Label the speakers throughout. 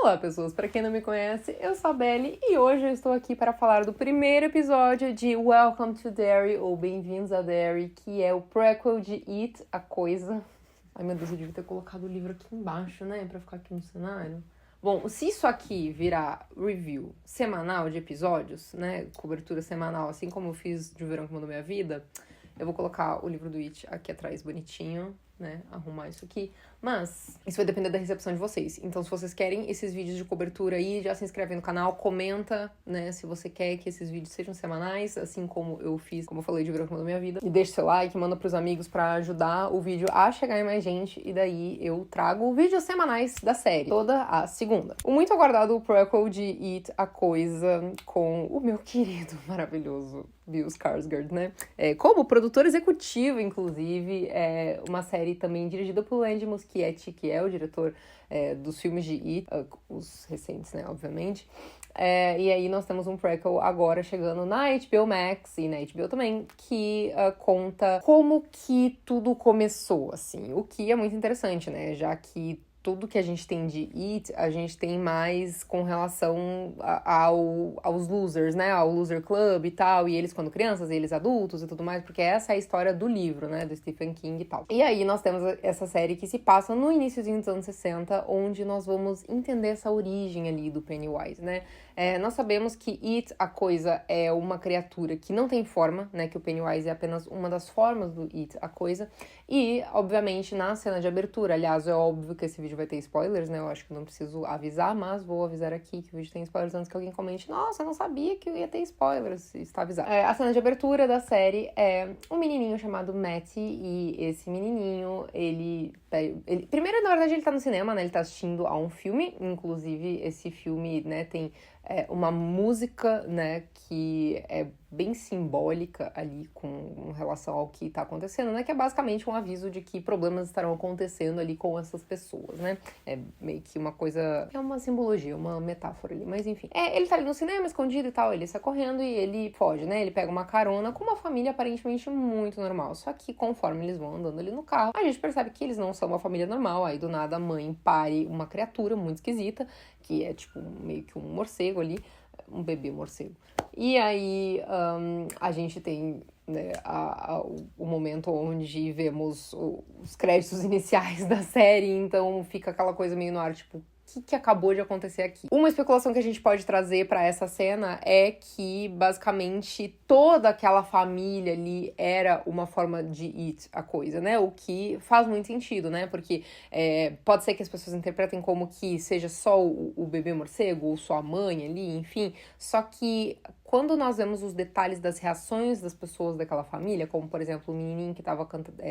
Speaker 1: Olá, pessoas! Para quem não me conhece, eu sou a Belly e hoje eu estou aqui para falar do primeiro episódio de Welcome to Derry, ou Bem-vindos a Derry, que é o prequel de It, a Coisa. Ai, meu Deus, eu devia ter colocado o livro aqui embaixo, né? Pra ficar aqui no cenário. Bom, se isso aqui virar review semanal de episódios, né? Cobertura semanal, assim como eu fiz de O Verão que Mudou Minha Vida, eu vou colocar o livro do It aqui atrás, bonitinho, né? Arrumar isso aqui. Mas isso vai depender da recepção de vocês. Então, se vocês querem esses vídeos de cobertura aí, já se inscreve no canal, comenta, né? Se você quer que esses vídeos sejam semanais, assim como eu fiz, como eu falei, de Verão que Mudou Minha Vida. E deixa seu like, manda pros amigos pra ajudar o vídeo a chegar em mais gente. E daí eu trago vídeos semanais da série, toda a segunda. O muito aguardado prequel de It, a Coisa, com o meu querido, maravilhoso Bill Skarsgård, né? Como produtor executivo, inclusive, é uma série também dirigida por Andy Muschietti, que é o diretor dos filmes de It, os recentes, né, obviamente. E aí nós temos um prequel agora chegando na HBO Max e na HBO também, que conta como que tudo começou, assim. O que é muito interessante, né? Já que tudo que a gente tem de It, a gente tem mais com relação aos losers, né? Ao loser club e tal, e eles quando crianças, e eles adultos e tudo mais, porque essa é a história do livro, né? Do Stephen King e tal. E aí nós temos essa série que se passa no iniciozinho dos anos 60, onde nós vamos entender essa origem ali do Pennywise, né? Nós sabemos que It, a Coisa, é uma criatura que não tem forma, né? Que o Pennywise é apenas uma das formas do It, a Coisa. E, obviamente, na cena de abertura, aliás, é óbvio que esse vídeo vai ter spoilers, né? Eu acho que não preciso avisar, mas vou avisar aqui que o vídeo tem spoilers antes que alguém comente. Nossa, eu não sabia que ia ter spoilers. Está avisado. A cena de abertura da série é um menininho chamado Matty, e esse menininho, ele... Primeiro, na verdade, ele tá no cinema, né? Ele tá assistindo a um filme, inclusive esse filme, né, tem uma música, né, que é bem simbólica ali com relação ao que tá acontecendo, né, que é basicamente um aviso de que problemas estarão acontecendo ali com essas pessoas, né, é meio que uma coisa, é uma simbologia, uma metáfora ali, mas enfim. Ele tá ali no cinema, escondido e tal, ele sai correndo e ele foge, né, ele pega uma carona com uma família aparentemente muito normal, só que conforme eles vão andando ali no carro, a gente percebe que eles não são uma família normal, aí do nada a mãe pare uma criatura muito esquisita, que é tipo meio que um morcego ali, um bebê morcego. E aí a gente tem, né, o momento onde vemos os créditos iniciais da série, então fica aquela coisa meio no ar, tipo, o que acabou de acontecer aqui? Uma especulação que a gente pode trazer pra essa cena é que, basicamente, toda aquela família ali era uma forma de It, a Coisa, né? O que faz muito sentido, né? Porque pode ser que as pessoas interpretem como que seja só o bebê morcego ou só a mãe ali, enfim. Só que quando nós vemos os detalhes das reações das pessoas daquela família, como, por exemplo, o menininho que tava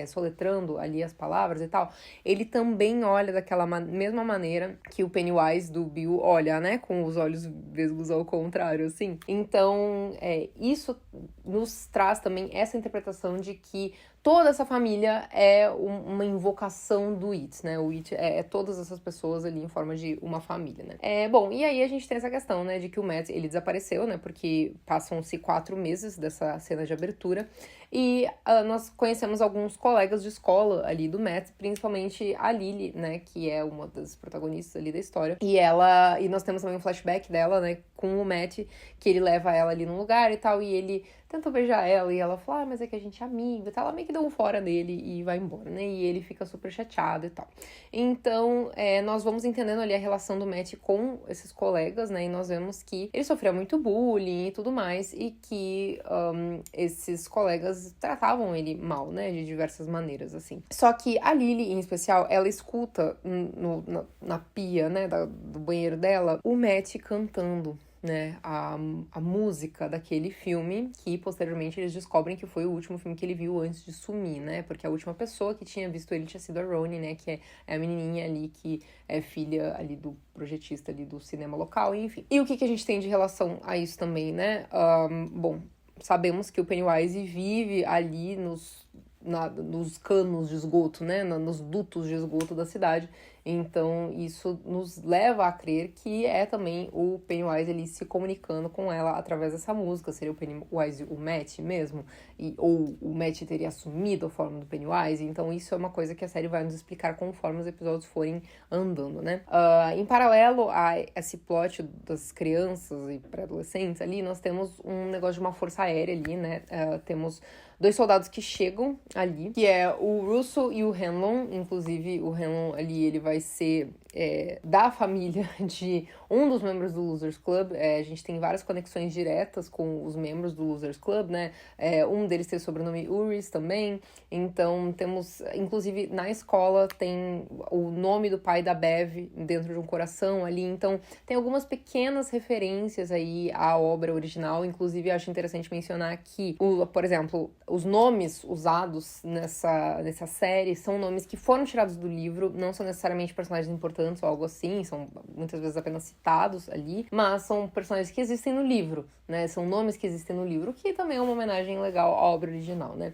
Speaker 1: soletrando ali as palavras e tal, ele também olha daquela mesma maneira que o Pennywise do Bill olha, né? Com os olhos vesgos ao contrário, assim. Então, isso nos traz também essa interpretação de que toda essa família é uma invocação do It, né? O It é todas essas pessoas ali em forma de uma família, né? Bom, e aí a gente tem essa questão, né? De que o Matt, ele desapareceu, né? Porque passam-se 4 meses dessa cena de abertura. E nós conhecemos alguns colegas de escola ali do Matt, principalmente a Lily, né? Que é uma das protagonistas ali da história. E nós temos também um flashback dela, né? Com o Matt, que ele leva ela ali num lugar e tal, e ele tenta beijar ela, e ela fala, mas é que a gente é amiga e tal. Ela meio que dá um fora nele e vai embora, né? E ele fica super chateado e tal. Então, nós vamos entendendo ali a relação do Matt com esses colegas, né? E nós vemos que ele sofreu muito bullying e tudo mais, e que esses colegas tratavam ele mal, né? De diversas maneiras, assim. Só que a Lily, em especial, ela escuta na pia, né? Do banheiro dela, o Matt cantando, né, a música daquele filme, que posteriormente eles descobrem que foi o último filme que ele viu antes de sumir, né, porque a última pessoa que tinha visto ele tinha sido a Roni, né, que é a menininha ali que é filha ali do projetista ali do cinema local, enfim. E o que a gente tem de relação a isso também, né? Bom, sabemos que o Pennywise vive ali nos canos de esgoto, né, nos dutos de esgoto da cidade, Então, isso nos leva a crer que é também o Pennywise ele se comunicando com ela através dessa música. Seria o Pennywise o Matt mesmo? Ou o Matt teria assumido a forma do Pennywise? Então, isso é uma coisa que a série vai nos explicar conforme os episódios forem andando, né? Em paralelo a esse plot das crianças e pré-adolescentes ali, nós temos um negócio de uma força aérea ali, né? Temos 2 soldados que chegam ali, que é o Russell e o Hanlon. Inclusive, o Hanlon ali, ele vai ser da família de um dos membros do Losers Club. A gente tem várias conexões diretas com os membros do Losers Club, né? Um deles tem o sobrenome Uris também. Então, temos, inclusive, na escola, tem o nome do pai da Bev dentro de um coração ali. Então, tem algumas pequenas referências aí à obra original. Inclusive, acho interessante mencionar que, por exemplo, os nomes usados nessa série são nomes que foram tirados do livro, não são necessariamente personagens importantes ou algo assim, são muitas vezes apenas citados ali, mas são personagens que existem no livro, né? São nomes que existem no livro, que também é uma homenagem legal à obra original, né?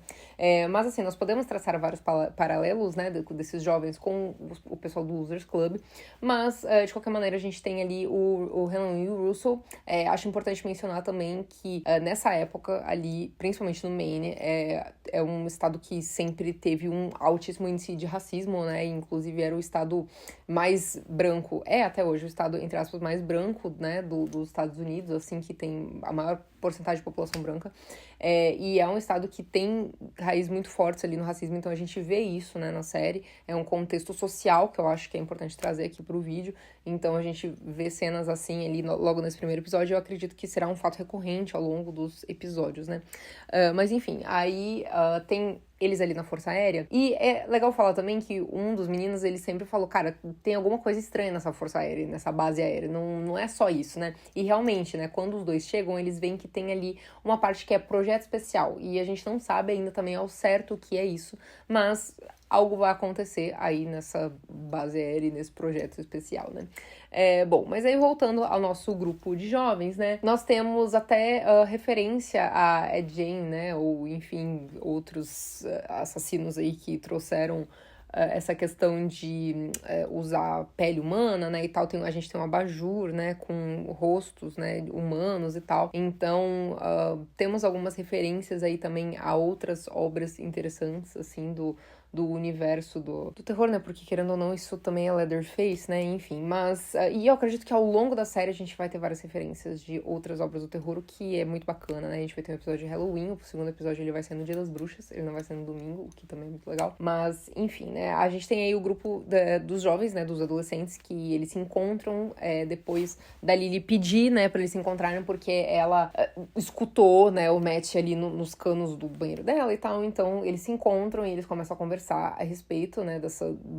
Speaker 1: Mas assim, nós podemos traçar vários paralelos, né, desses jovens com o pessoal do Losers Club, mas de qualquer maneira a gente tem ali o Hanlon e o Russell. Acho importante mencionar também que nessa época ali, principalmente no Maine, é um estado que sempre teve um altíssimo índice de racismo, né? Inclusive era o estado mais branco, até hoje o estado, entre aspas, mais branco, né, dos Estados Unidos, assim, que tem a maior porcentagem de população branca. E é um estado que tem raízes muito fortes ali no racismo, então a gente vê isso, né, na série. É um contexto social que eu acho que é importante trazer aqui pro vídeo. Então a gente vê cenas assim ali logo nesse primeiro episódio. Eu acredito que será um fato recorrente ao longo dos episódios, né? Mas enfim, aí tem eles ali na Força Aérea. E é legal falar também que um dos meninos, ele sempre falou, cara, tem alguma coisa estranha nessa Força Aérea, nessa base aérea. Não é só isso, né? E realmente, né, quando os dois chegam, eles veem que tem ali uma parte que é projeto especial. E a gente não sabe ainda também ao certo o que é isso, mas algo vai acontecer aí nessa base aérea e nesse projeto especial, né? Bom, mas aí voltando ao nosso grupo de jovens, né? Nós temos até referência a Ed Gein, né? Ou, enfim, outros assassinos aí que trouxeram essa questão de usar pele humana, né, e tal. A gente tem um abajur, né, com rostos, né, humanos e tal. Então, temos algumas referências aí também a outras obras interessantes, assim, do universo do terror, né, porque querendo ou não, isso também é Leatherface, né, enfim. Mas, e eu acredito que ao longo da série a gente vai ter várias referências de outras obras do terror, o que é muito bacana, né. A gente vai ter um episódio de Halloween, o segundo episódio ele vai ser no Dia das Bruxas, ele não vai ser no domingo, o que também é muito legal. Mas, enfim, né, a gente tem aí o grupo dos jovens, né, dos adolescentes, que eles se encontram depois da Lily pedir, né, pra eles se encontrarem, porque ela escutou, né, o Matt ali nos canos do banheiro dela e tal. Então, eles se encontram e eles começam a conversar a respeito, né,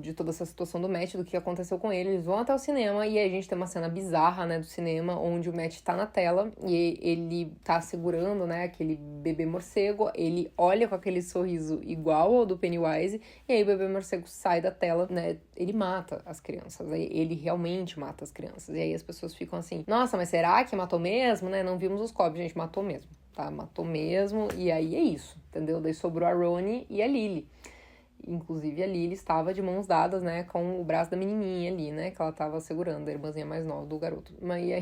Speaker 1: de toda essa situação do Matt, do que aconteceu com ele. Eles vão até o cinema e aí a gente tem uma cena bizarra, né, do cinema, onde o Matt tá na tela e ele tá segurando, né, aquele bebê morcego. Ele olha com aquele sorriso igual ao do Pennywise e aí o bebê morcego sai da tela, né, ele mata as crianças. Ele realmente mata as crianças. E aí as pessoas ficam assim, nossa, mas será que matou mesmo, né? Não vimos os corpos, gente, matou mesmo, tá? Matou mesmo, e aí é isso, entendeu? Daí sobrou a Roni e a Lily. Inclusive, a Lily estava de mãos dadas, né, com o braço da menininha ali, né, que ela estava segurando, a irmãzinha mais nova do garoto. Mas e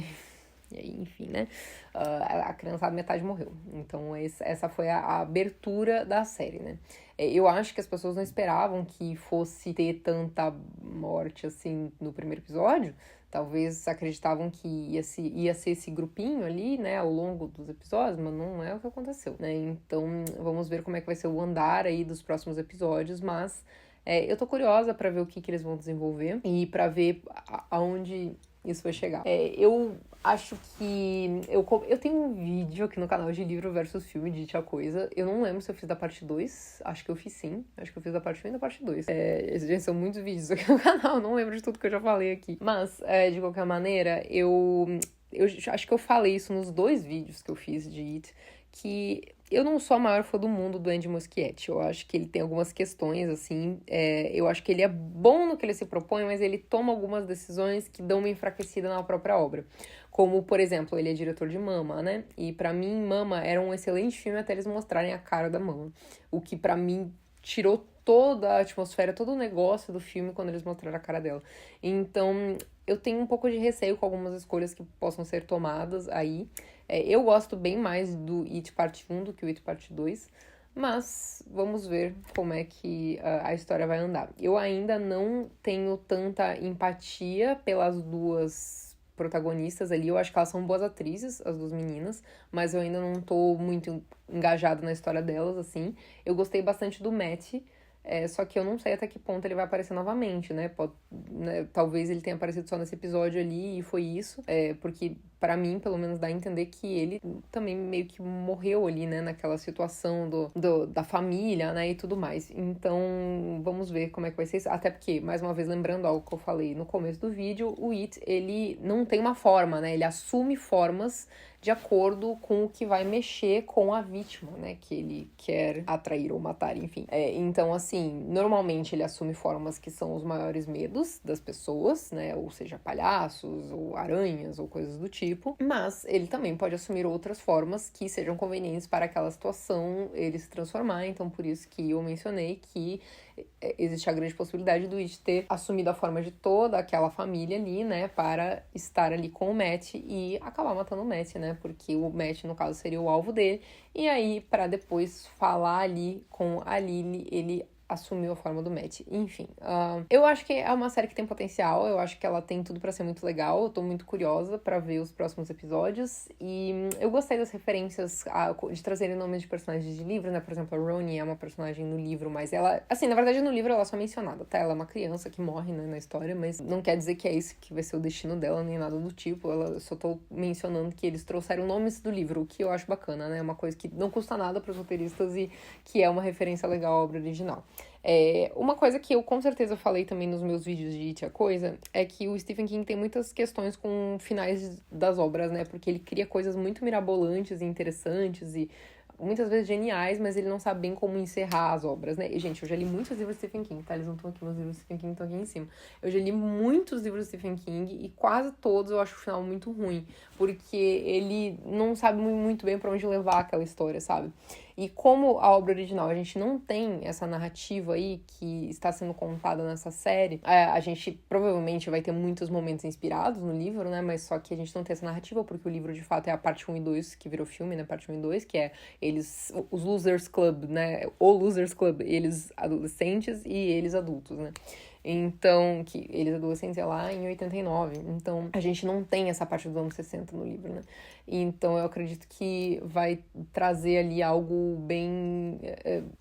Speaker 1: aí enfim, né, a criançada metade morreu. Então, essa foi a abertura da série, né. Eu acho que as pessoas não esperavam que fosse ter tanta morte, assim, no primeiro episódio. Talvez acreditavam que ia ser esse grupinho ali, né, ao longo dos episódios, mas não é o que aconteceu, né? Então, vamos ver como é que vai ser o andar aí dos próximos episódios, mas eu tô curiosa pra ver o que eles vão desenvolver e pra ver aonde isso vai chegar. Eu acho que... Eu tenho um vídeo aqui no canal de livro versus filme de Tia Coisa. Eu não lembro se eu fiz da parte 2. Acho que eu fiz sim. Acho que eu fiz da parte 1 e da parte 2. Já são muitos vídeos aqui no canal. Não lembro de tudo que eu já falei aqui. Mas, de qualquer maneira, eu acho que eu falei isso nos 2 vídeos que eu fiz de It, que eu não sou a maior fã do mundo do Andy Muschietti. Eu acho que ele tem algumas questões, assim, eu acho que ele é bom no que ele se propõe, mas ele toma algumas decisões que dão uma enfraquecida na própria obra. Como, por exemplo, ele é diretor de Mama, né? E pra mim, Mama era um excelente filme até eles mostrarem a cara da Mama. O que pra mim tirou toda a atmosfera, todo o negócio do filme quando eles mostraram a cara dela. Então, eu tenho um pouco de receio com algumas escolhas que possam ser tomadas aí. Eu gosto bem mais do It Parte 1 do que o It Parte 2, mas vamos ver como é que a história vai andar. Eu ainda não tenho tanta empatia pelas duas protagonistas ali. Eu acho que elas são boas atrizes, as duas meninas, mas eu ainda não tô muito engajada na história delas, assim. Eu gostei bastante do Matt, só que eu não sei até que ponto ele vai aparecer novamente, né? Talvez ele tenha aparecido só nesse episódio ali e foi isso. Porque, pra mim, pelo menos, dá a entender que ele também meio que morreu ali, né? Naquela situação da família, né? E tudo mais. Então, vamos ver como é que vai ser isso. Até porque, mais uma vez, lembrando algo que eu falei no começo do vídeo, o It, ele não tem uma forma, né? Ele assume formas de acordo com o que vai mexer com a vítima, né? Que ele quer atrair ou matar, enfim. Então, assim, normalmente ele assume formas que são os maiores medos das pessoas, né? Ou seja, palhaços, ou aranhas, ou coisas do tipo. Mas ele também pode assumir outras formas que sejam convenientes para aquela situação ele se transformar. Então, por isso que eu mencionei que existe a grande possibilidade do It ter assumido a forma de toda aquela família ali, né, para estar ali com o Matt e acabar matando o Matt, né, porque o Matt, no caso, seria o alvo dele, e aí, para depois falar ali com a Lily, ele assumiu a forma do Matt. Enfim, eu acho que é uma série que tem potencial, eu acho que ela tem tudo pra ser muito legal, eu tô muito curiosa pra ver os próximos episódios, e eu gostei das referências de trazerem nomes de personagens de livro, né, por exemplo, a Roni é uma personagem no livro, mas ela, assim, na verdade no livro ela é só mencionada, tá, ela é uma criança que morre, né, na história, mas não quer dizer que é esse que vai ser o destino dela, nem nada do tipo, eu só tô mencionando que eles trouxeram nomes do livro, o que eu acho bacana, né, é uma coisa que não custa nada pros roteiristas e que é uma referência legal à obra original. Uma coisa que eu com certeza falei também nos meus vídeos de It a Coisa é que o Stephen King tem muitas questões com finais das obras, né? Porque ele cria coisas muito mirabolantes e interessantes e muitas vezes geniais, mas ele não sabe bem como encerrar as obras, né? E, gente, eu já li muitos livros de Stephen King, tá? Eles não estão aqui, meus livros de Stephen King estão aqui em cima. Eu já li muitos livros de Stephen King e quase todos eu acho o final muito ruim, porque ele não sabe muito bem pra onde levar aquela história, sabe? E como a obra original, a gente não tem essa narrativa aí que está sendo contada nessa série, a gente provavelmente vai ter muitos momentos inspirados no livro, né? Mas só que a gente não tem essa narrativa, porque o livro, de fato, é a parte 1 e 2 que virou filme, né? Parte 1 e 2, que é os Losers Club, né? O Losers Club, eles adolescentes e eles adultos, né? Então, que eles adolescentes é lá em 89. Então, a gente não tem essa parte dos anos 60 no livro, né? Então, eu acredito que vai trazer ali algo bem...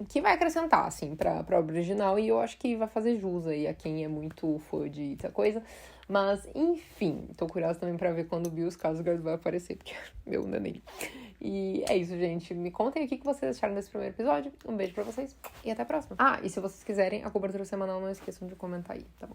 Speaker 1: que vai acrescentar, assim, pra obra original. E eu acho que vai fazer jus aí a quem é muito fã de essa coisa. Mas, enfim, tô curiosa também pra ver quando o Bill Skarsgård vai aparecer, porque meu neném. E é isso, gente. Me contem aqui o que vocês acharam desse primeiro episódio. Um beijo pra vocês e até a próxima. E se vocês quiserem a cobertura semanal, não esqueçam de comentar aí, tá bom?